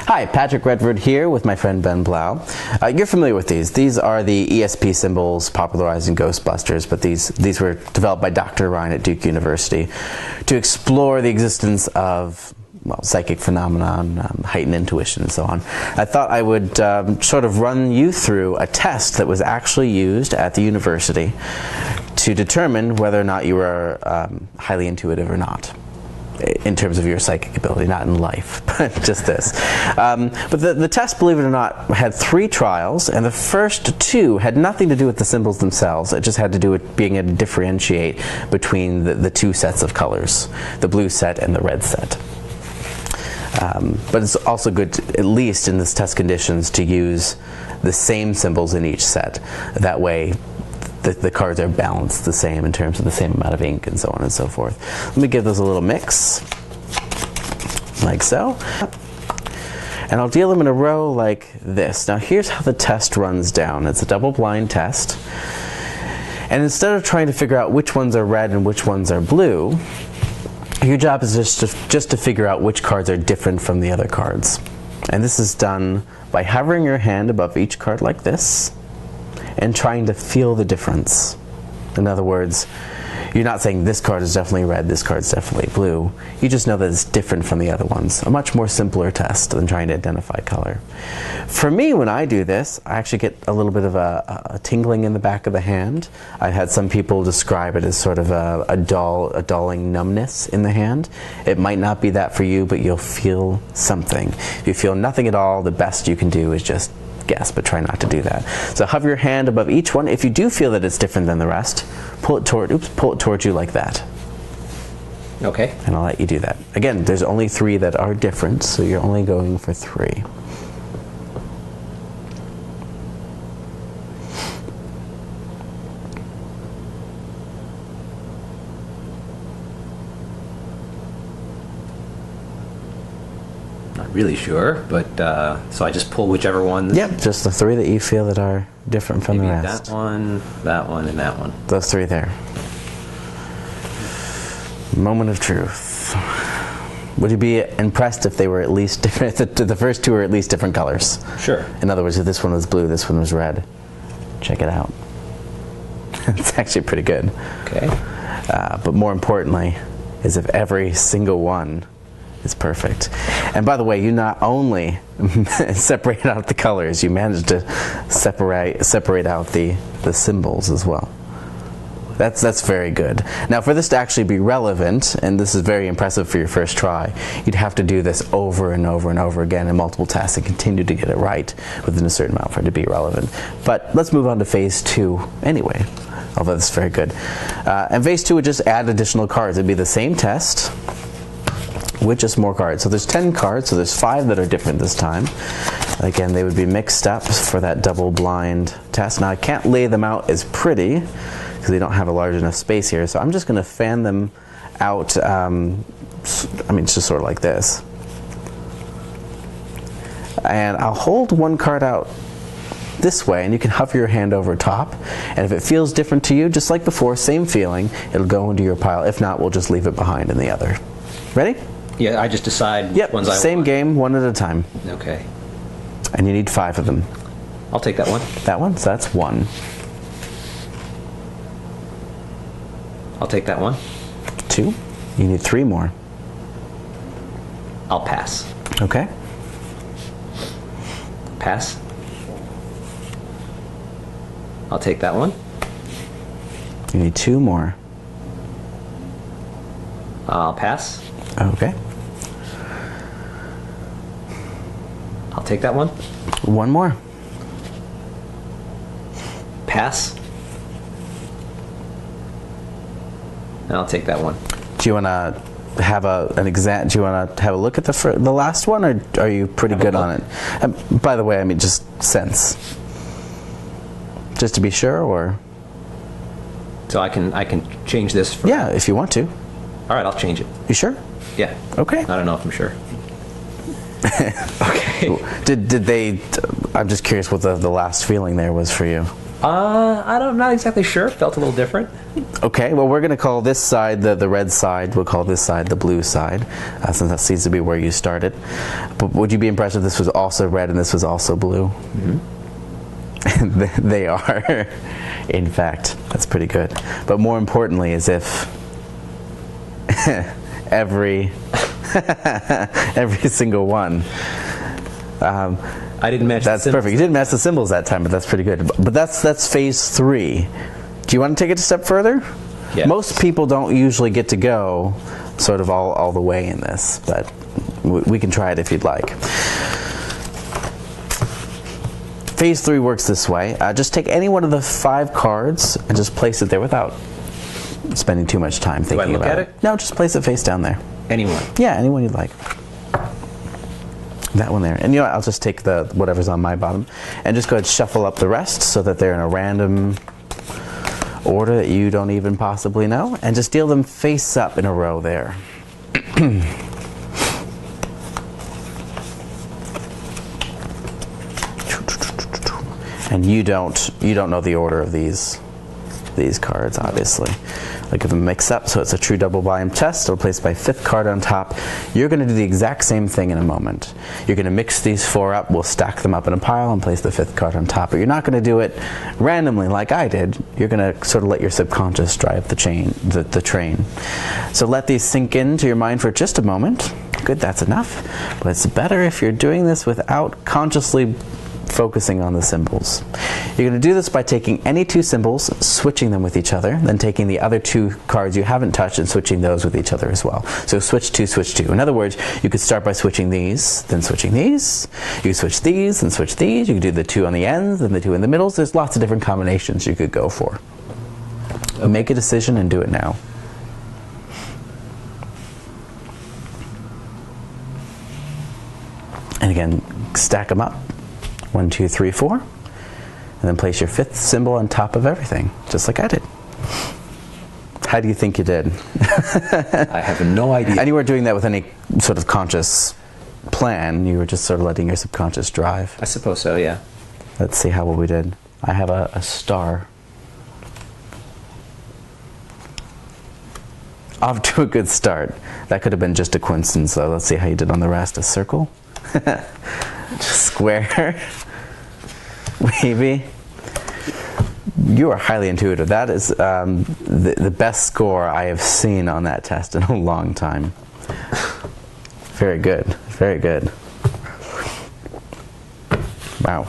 Hi, Patrick Redford here with my friend Ben Blau. You're familiar with these. These are the ESP symbols popularized in Ghostbusters, but these were developed by Dr. Ryan at Duke University to explore the existence of psychic phenomenon, heightened intuition, and so on. I thought I would sort of run you through a test that was actually used at the university to determine whether or not you were highly intuitive or not, in terms of your psychic ability, not in life, but just this. But the test, believe it or not, had 3 trials, and the first 2 had nothing to do with the symbols themselves. It just had to do with being able to differentiate between the 2 sets of colors, the blue set and the red set. But it's also good, at least in this test conditions, to use the same symbols in each set. That way, the cards are balanced the same in terms of the same amount of ink and so on and so forth. Let me give those a little mix, like so. And I'll deal them in a row like this. Now here's how the test runs down. It's a double-blind test. And instead of trying to figure out which ones are red and which ones are blue, your job is just to figure out which cards are different from the other cards. And this is done by hovering your hand above each card like this and trying to feel the difference. In other words, you're not saying this card is definitely red, this card is definitely blue. You just know that it's different from the other ones. A much more simpler test than trying to identify color. For me, when I do this, I actually get a little bit of a tingling in the back of the hand. I've had some people describe it as sort of a dulling numbness in the hand. It might not be that for you, but you'll feel something. If you feel nothing at all, the best you can do is just guess, but try not to do that. So hover your hand above each one. If you do feel that it's different than the rest, pull it towards you like that. Okay. And I'll let you do that. Again, there's only 3 that are different, so you're only going for 3. Really sure, but so I just pull whichever ones. Yep, just the 3 that you feel that are different from the rest. That one, and that one. Those 3 there. Moment of truth. Would you be impressed if they were at least different? The first 2 were at least different colors. Sure. In other words, if this one was blue, this one was red. Check it out. It's actually pretty good. Okay. But more importantly, is if every single one is perfect. And by the way, you not only separate out the colors, you managed to separate out the symbols as well. That's very good. Now for this to actually be relevant, and this is very impressive for your first try, you'd have to do this over and over and over again in multiple tests and continue to get it right within a certain amount for it to be relevant. But let's move on to phase 2 anyway, although that's very good. And phase 2 would just add additional cards. It'd be the same test with just more cards. So there's 10 cards, so there's 5 that are different this time. Again, they would be mixed up for that double-blind test. Now I can't lay them out as pretty because they don't have a large enough space here, so I'm just going to fan them out, I mean, it's just sort of like this. And I'll hold one card out this way, and you can hover your hand over top, and if it feels different to you, just like before, same feeling, it'll go into your pile. If not, we'll just leave it behind in the other. Ready? Yeah, I just decide which ones I want. Same game, one at a time. Okay. And you need 5 of them. I'll take that one. That one? So that's 1. I'll take that one. 2. You need 3 more. I'll pass. Okay. Pass. I'll take that one. You need 2 more. I'll pass. Okay. I'll take that one. 1 more. Pass. And I'll take that one. Do you want to have an exam? Do you want to have a look at the last one, or are you pretty good on it? By the way, I mean just sense, just to be sure, or. So I can change this. Yeah, if you want to. All right, I'll change it. You sure? Yeah. Okay. I don't know if I'm sure. Okay. Did they? I'm just curious what the last feeling there was for you. I'm not exactly sure. Felt a little different. Okay, well, we're going to call this side the red side. We'll call this side the blue side, since that seems to be where you started. But would you be impressed if this was also red and this was also blue? Mm-hmm. They are, in fact. That's pretty good. But more importantly is if every single one. I didn't match. That's perfect. You didn't match the symbols that time, but that's pretty good. But that's phase 3. Do you want to take it a step further? Yes. Most people don't usually get to go sort of all the way in this, but we can try it if you'd like. Phase 3 works this way. Just take any one of the 5 cards and just place it there without spending too much time thinking about it. No, just place it face down there. Anyone? Yeah, anyone you'd like. That one there. And you know what, I'll just take the whatever's on my bottom and just go ahead and shuffle up the rest so that they're in a random order that you don't even possibly know, and just deal them face up in a row there. And you don't know the order of these cards, obviously. I'll give them a mix up so it's a true double volume test. It'll place my 5th card on top. You're going to do the exact same thing in a moment. You're going to mix these 4 up. We'll stack them up in a pile and place the 5th card on top. But you're not going to do it randomly like I did. You're going to sort of let your subconscious drive the train. So let these sink into your mind for just a moment. Good, that's enough. But it's better if you're doing this without consciously focusing on the symbols. You're going to do this by taking any 2 symbols, switching them with each other, then taking the other 2 cards you haven't touched and switching those with each other as well. So switch 2, switch 2. In other words, you could start by switching these, then switching these. You could switch these and switch these. You could do the 2 on the ends and the 2 in the middles. There's lots of different combinations you could go for. Okay. Make a decision and do it now. And again, stack them up. 1, 2, 3, 4. And then place your 5th symbol on top of everything, just like I did. How do you think you did? I have no idea. And you weren't doing that with any sort of conscious plan. You were just sort of letting your subconscious drive. I suppose so, yeah. Let's see how well we did. I have a star. Off to a good start. That could have been just a coincidence, though. Let's see how you did on the rest. A circle. Square. Maybe. You are highly intuitive. That is the best score I have seen on that test in a long time. Very good. Very good. Wow.